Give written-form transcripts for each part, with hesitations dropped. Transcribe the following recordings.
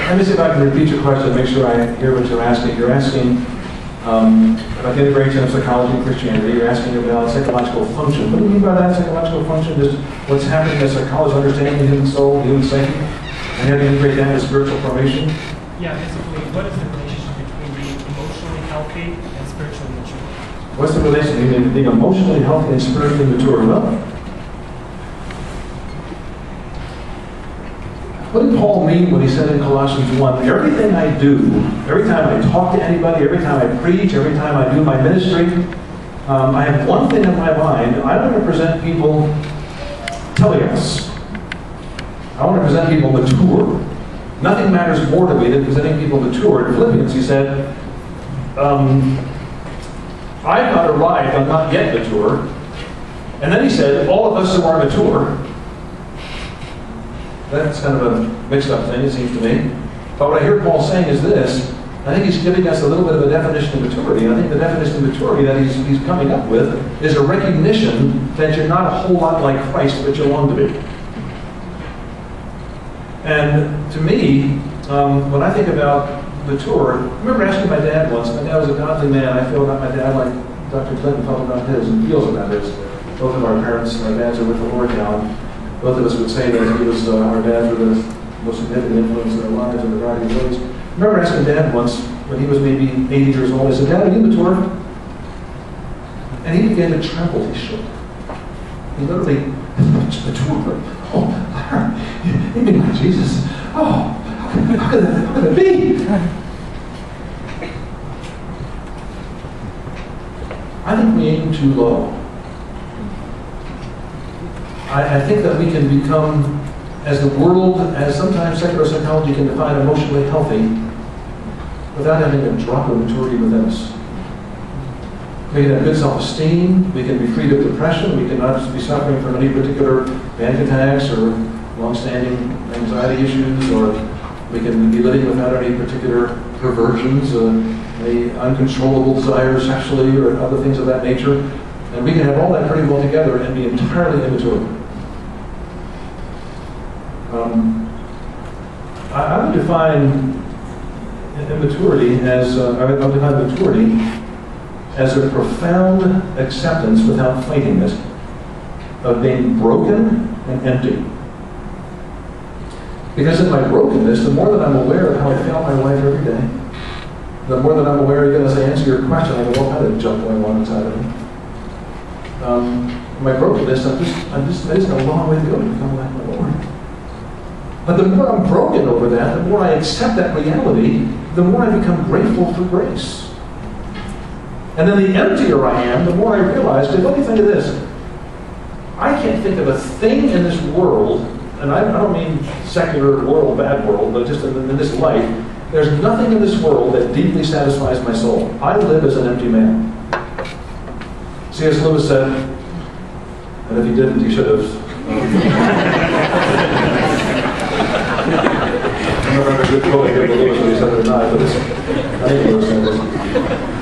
Let me see if I can repeat your question, make sure I hear what you're asking. You're asking about the integration of psychology and Christianity. You're asking about psychological function. What do you mean by that, psychological function? Just what's happening in psychology, understanding the human soul, the human psyche, and how to integrate that into spiritual formation? Yeah, basically, what is the relationship between being emotionally healthy and spiritually mature? What's the relationship between being emotionally healthy and spiritually mature? Well, what did Paul mean when he said in Colossians 1, everything I do, every time I talk to anybody, every time I preach, every time I do my ministry, I have one thing in my mind. I want to present people teleos. I want to present people mature. Nothing matters more to me than presenting people mature. In Philippians, he said, I've not arrived, I'm not yet mature. And then he said, all of us who are mature. That's kind of a mixed up thing, it seems to me. But what I hear Paul saying is this. I think he's giving us a little bit of a definition of maturity. And I think the definition of maturity that he's coming up with is a recognition that you're not a whole lot like Christ, but you long to be. And to me, when I think about mature, I remember asking my dad once. My dad was a godly man. I feel about my dad like Dr. Clinton felt about his and feels about his. Both of our parents, our dads are with the Lord now. Both of us would say that he was, our dads were the most significant influence in our lives in a variety of ways. I remember asking Dad once, when he was maybe 80 years old, I said, Dad, are you mature? And he began to tremble. He shook. He literally, mature? Oh, you mean like Jesus? Oh, how could it be? I think we aim too low. I think that we can become, as the world, as sometimes secular psychology can define emotionally healthy, without having a drop of maturity within us. We can have good self-esteem, we can be free of depression, we cannot be suffering from any particular panic attacks or long-standing anxiety issues, or we can be living without any particular perversions, any uncontrollable desires sexually or other things of that nature. And we can have all that pretty well together and be entirely immature. I would define immaturity as a profound acceptance without fighting it of being broken and empty. Because in my brokenness, the more that I'm aware of how I fail my wife every day, the more that I'm aware, even as I answer your question, I go, what kind of junk going on inside of me? My brokenness, I just got a long way to go to become like my Lord. But the more I'm broken over that, the more I accept that reality, the more I become grateful for grace. And then the emptier I am, the more I realize, because let me think of this. I can't think of a thing in this world, and I don't mean secular world, bad world, but just in this life, there's nothing in this world that deeply satisfies my soul. I live as an empty man. C.S. Lewis said, and if he didn't, he should have. I don't remember a good quote here, Lewis, whether he said it or not, but I think Lewis said this.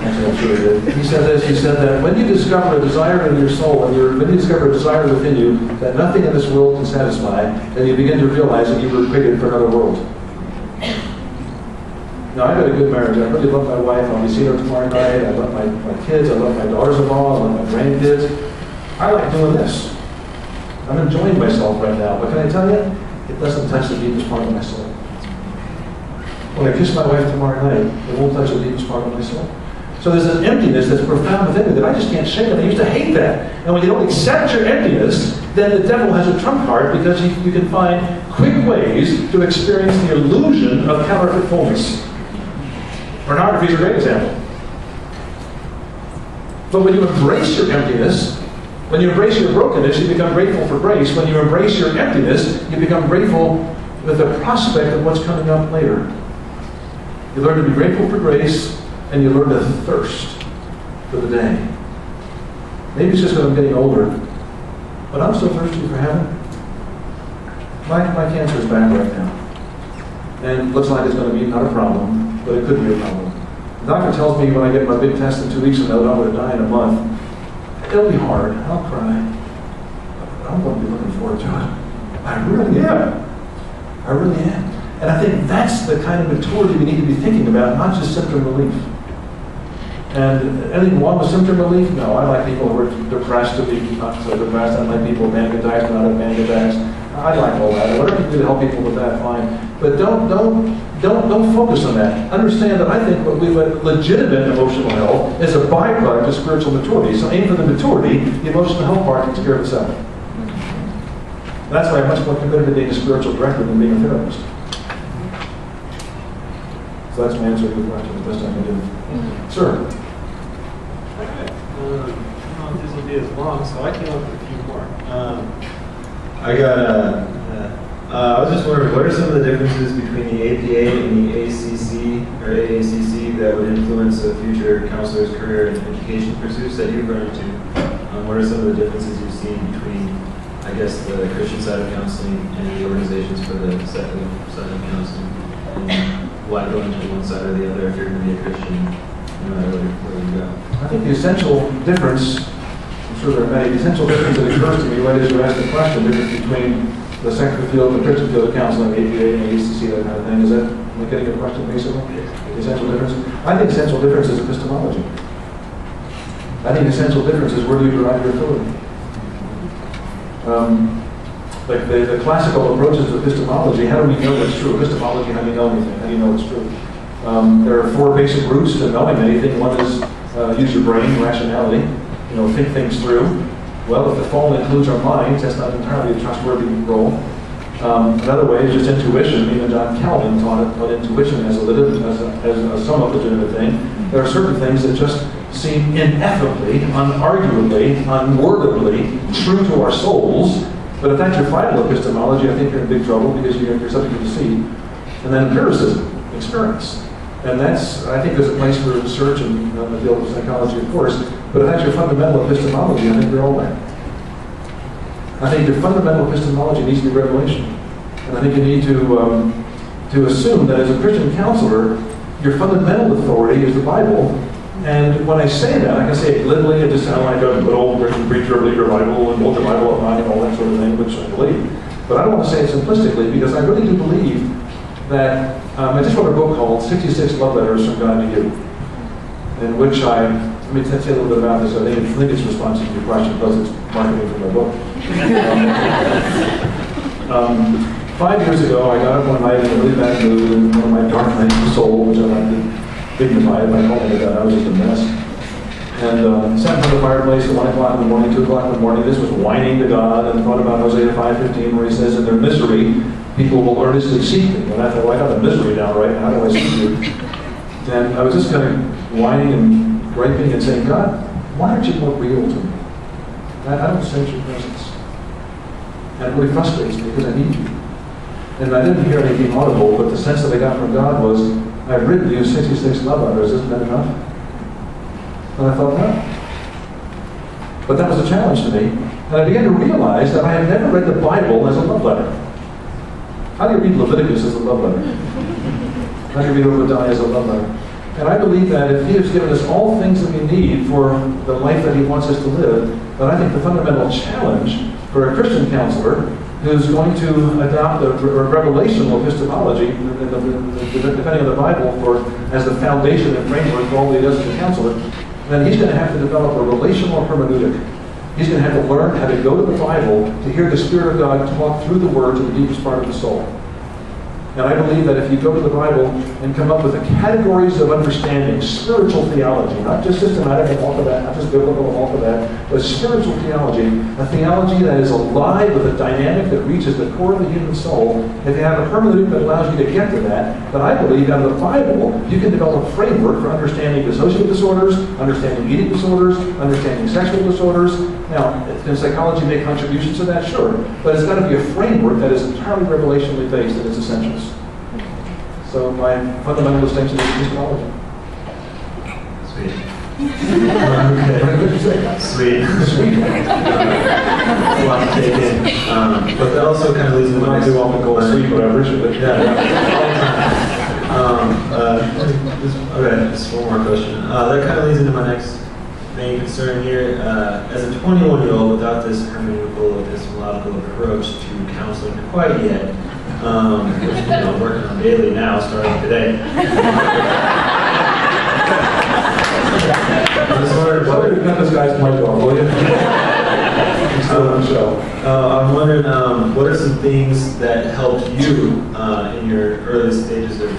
Actually, I'm sure he did. He said this, he said that when you discover a desire in your soul, when you discover a desire within you that nothing in this world can satisfy, then you begin to realize that you were created for another world. Now, I've got a good marriage. I really love my wife. I'll be seeing her tomorrow night. I love my kids. I love my daughters-in-law. I love my grandkids. I like doing this. I'm enjoying myself right now. But can I tell you, it doesn't touch the deepest part of my soul. When I kiss my wife tomorrow night, it won't touch the deepest part of my soul. So there's an emptiness that's profound within me that I just can't shake. And I used to hate that. And when you don't accept your emptiness, then the devil has a trump card because you can find quick ways to experience the illusion of counterfeit fullness. Pornography is a great example. But when you embrace your emptiness, when you embrace your brokenness, you become grateful for grace. When you embrace your emptiness, you become grateful with the prospect of what's coming up later. You learn to be grateful for grace, and you learn to thirst for the day. Maybe it's just because I'm getting older, but I'm still thirsty for heaven. My cancer is back right now. And it looks like it's going to be not a problem, but it could be a problem. The doctor tells me when I get my big test in 2 weeks from now that I'm going to die in a month. It'll be hard. I'll cry. But I'm going to be looking forward to it. I really am. I really am. And I think that's the kind of maturity we need to be thinking about, not just symptom relief. And anything wrong with symptom relief? No, I like people who are depressed to be not so depressed. I like people with panic attacks, not have panic attacks. I like all that. Whatever you can do to help people with that, fine. But don't focus on that. Understand that I think what legitimate emotional health is a byproduct of spiritual maturity. So aim for the maturity. The emotional health part takes care of itself. That's why I'm much more committed to being a spiritual director than being a therapist. So that's my answer to the question, the best I can do. Sir? Okay. I don't know if this will be as long, so I came up with a few more. I was just wondering, what are some of the differences between the APA and the ACC or AACC that would influence a future counselor's career and education pursuits that you've run into? What are some of the differences you've seen between, I guess, the Christian side of counseling and the organizations for the secular side of counseling? And why go into one side or the other if you're going to be a Christian, no matter where you go? I think the essential difference, I'm sure there are many, the essential difference that occurs to me right as you ask the question, the difference between the secular field and the Christian field of counseling, APA and ACC, that kind of thing. Is that, am I getting your question basically? The essential difference? I think essential difference is epistemology. I think essential difference is where do you derive your authority? Like the classical approaches to epistemology, how do we know what's true? Epistemology, how do you know anything? How do you know what's true? There are four basic routes to knowing anything. One is use your brain, rationality, think things through. Well, if the fall includes our minds, that's not entirely a trustworthy role. Another way is just intuition. Even John Calvin taught intuition as a somewhat legitimate thing. There are certain things that just seem ineffably, unarguably, unwordably true to our souls. But if that's your final epistemology, I think you're in big trouble because you're subject to deceit. And then empiricism, experience. And that's, I think there's a place for research in the field of psychology, of course, but if that's your fundamental epistemology, I think you're all right. I think your fundamental epistemology needs to be revelation. And I think you need to assume that as a Christian counselor, your fundamental authority is the Bible. And when I say that, I can say it glibly, it just sounds like a good old Christian preacher, believe your Bible, and hold the Bible up high, and all that sort of thing, which I believe. But I don't want to say it simplistically, because I really do believe that, I just wrote a book called 66 Love Letters from God to You, in which let me tell you a little bit about this. I think it's responsive to your question, because it's marketing for my book. 5 years ago, I got up one night in a really bad mood, in one of my dark nights of the soul, which I like to dignify it by calling it that. I was just a mess. And sat in front of the fireplace at 1 o'clock in the morning, 2 o'clock in the morning. This was whining to God, and thought about Hosea 5:15, where he says, in their misery, people will earnestly seek me. And I thought, well, I got the misery down right now. How do I seek you? And I was just kind of whining and griping and saying, God, why aren't you more real to me? I don't sense your presence. And it really frustrates me because I need you. And I didn't hear anything audible, but the sense that I got from God was, I've written you 66 love letters, isn't that enough? And I thought, no. But that was a challenge to me. And I began to realize that I had never read the Bible as a love letter. How do you read Leviticus as a love letter? How do you read Obadiah as a love letter? And I believe that if He has given us all things that we need for the life that He wants us to live, then I think the fundamental challenge for a Christian counselor who's going to adopt a revelational epistemology, depending on the Bible, as the foundation and framework for all that he does as a counselor, then he's going to have to develop a relational hermeneutic. He's going to have to learn how to go to the Bible to hear the Spirit of God talk through the Word to the deepest part of the soul. And I believe that if you go to the Bible and come up with the categories of understanding, spiritual theology, not just systematic and all of that, not just biblical and all of that, but spiritual theology, a theology that is alive with a dynamic that reaches the core of the human soul, if you have a hermeneutic that allows you to get to that, then I believe out of the Bible, you can develop a framework for understanding dissociative disorders, understanding eating disorders, understanding sexual disorders. Now, can psychology make contributions to that? Sure. But it's got to be a framework that is entirely revelationally based in its essentials. So my fundamental distinction is epistemology. Sweet. Okay. Sweet. Sweet. A lot to take in. But that also kind of leads into I do often call it sweet, but I appreciate it. Okay, just one more question. That kind of leads into my next main concern here. As a 21-year-old without this hermeneutical, epistemological approach to counseling quite yet, which I'm working on daily now, starting today. I just wondered, Well, we've got this guy's mic off, will you? He's still on the show. I'm wondering, what are some things that helped you in your early stages of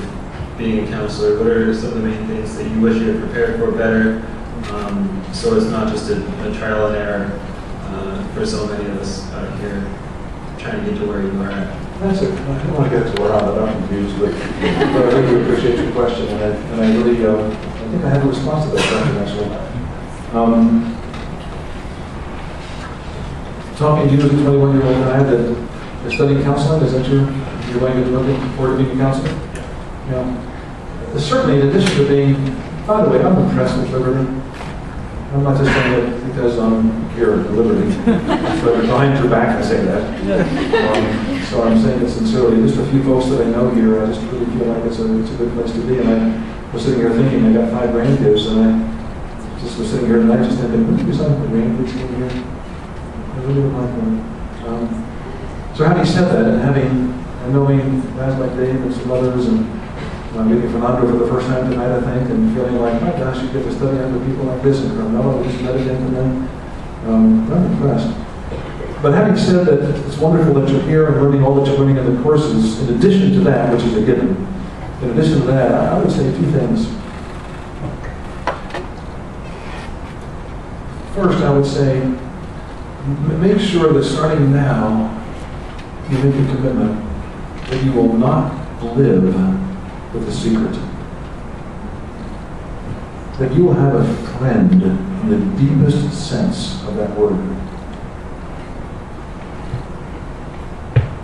being a counselor? What are some of the main things that you wish you had prepared for better, so it's not just a trial and error for so many of us out here trying to get to where you are at? That's it. I don't want to get to where I'm confused, but I really appreciate your question, and I really, I think I have a response to that question, actually. Talking to you as a 21-year-old guy that is studying counseling, is that your way of looking forward to being a counselor? Yeah. Certainly, in addition to being, by the way, I'm impressed with Liberty. I'm not just saying it because I'm here at Liberty, but behind your back I say that. So I'm saying it sincerely. Just a few folks that I know here, I just really feel like it's a good place to be. And I was sitting here thinking, I got 5 grandkids, and I just was sitting here tonight just thinking, would you be something for grandkids in here? I really would like one. So having said that, and knowing guys like Dave and some others, and meeting Fernando for the first time tonight, I think, and feeling like, my gosh, you get to study under people like this, and Carmelo, just met again to them. I'm impressed. But having said that, it's wonderful that you're here and learning all that you're learning in the courses. In addition to that, which is a given, in addition to that, I would say 2 things. First, I would say, make sure that starting now, you make a commitment that you will not live with a secret. That you will have a friend in the deepest sense of that word.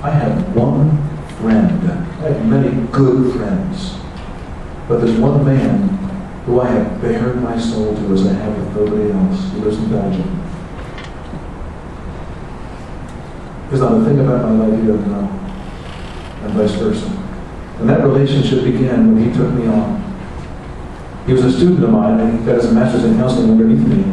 I have one friend. I have many good friends. But there's one man who I have bared my soul to as I have with nobody else. He lives in Belgium. There's not a thing about my life he doesn't know. And vice versa. And that relationship began when he took me on. He was a student of mine, and he got his master's in counseling underneath me.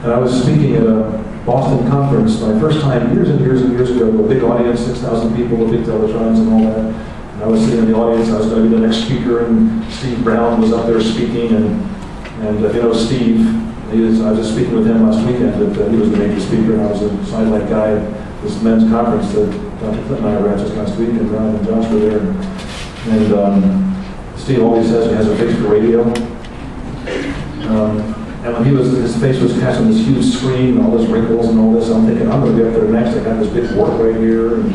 And I was speaking at a Boston conference, my first time, years and years and years ago, a big audience, 6,000 people, with big televisions and all that. And I was sitting in the audience, I was going to be the next speaker, and Steve Brown was up there speaking, and you know Steve, I was just speaking with him last weekend, but he was the major speaker, and I was a sideline guy at this men's conference that Dr. Clinton and I were at just last week, and Ron and Josh were there. And Steve always says he has a face for radio. And when his face was cast on this huge screen, and all those wrinkles and all this, I'm thinking, I'm going to be up there next. I got this big wart right here, and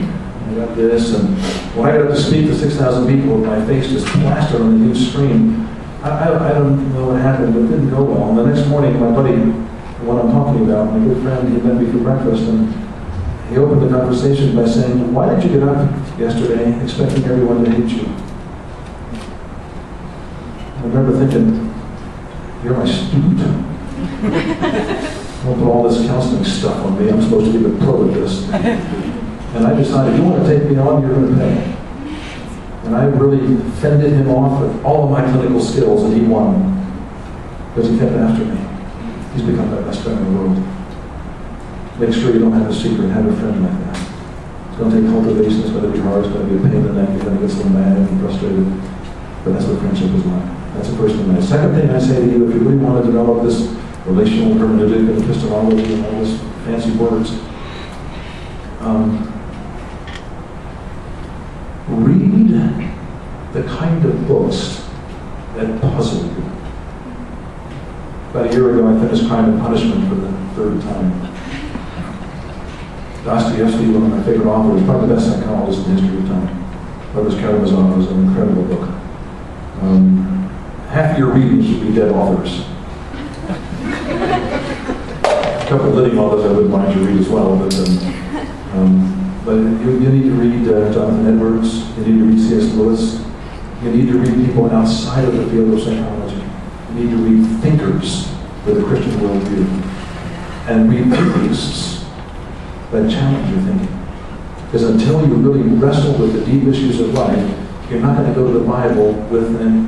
I got this. And when I got up to speak to 6,000 people with my face just plastered on a huge screen, I don't know what happened, but it didn't go well. And the next morning, my buddy, the one I'm talking about, my good friend, he met me for breakfast, and he opened the conversation by saying, why did you get up yesterday expecting everyone to hate you? I remember thinking, you're my student. Don't put all this counseling stuff on me. I'm supposed to be the pro at this. And I decided, you want to take me on, you're going to pay. And I really fended him off with all of my clinical skills, and he won. Because he kept after me. He's become my best friend in the world. Make sure you don't have a secret. Have a friend like that. It's going to take cultivation. It's going to be hard. It's going to be a pain in the neck. You're going to get so mad and frustrated. But that's what friendship is like. That's the first thing. The second thing I say to you, if you really want to develop this relational hermeneutic and epistemology and all those fancy words, read the kind of books that puzzle you. About a year ago, I finished Crime and Punishment for the 3rd time. Dostoevsky, one of my favorite authors, probably the best psychologist in the history of time. Brothers Karamazov was an incredible book. Half your reading should be dead authors. A couple of living authors I wouldn't mind you read as well, but you need to read Jonathan Edwards, you need to read C.S. Lewis, you need to read people outside of the field of psychology. You need to read thinkers with a Christian worldview, and read theists that challenge your thinking. Because until you really wrestle with the deep issues of life, you're not going to go to the Bible with an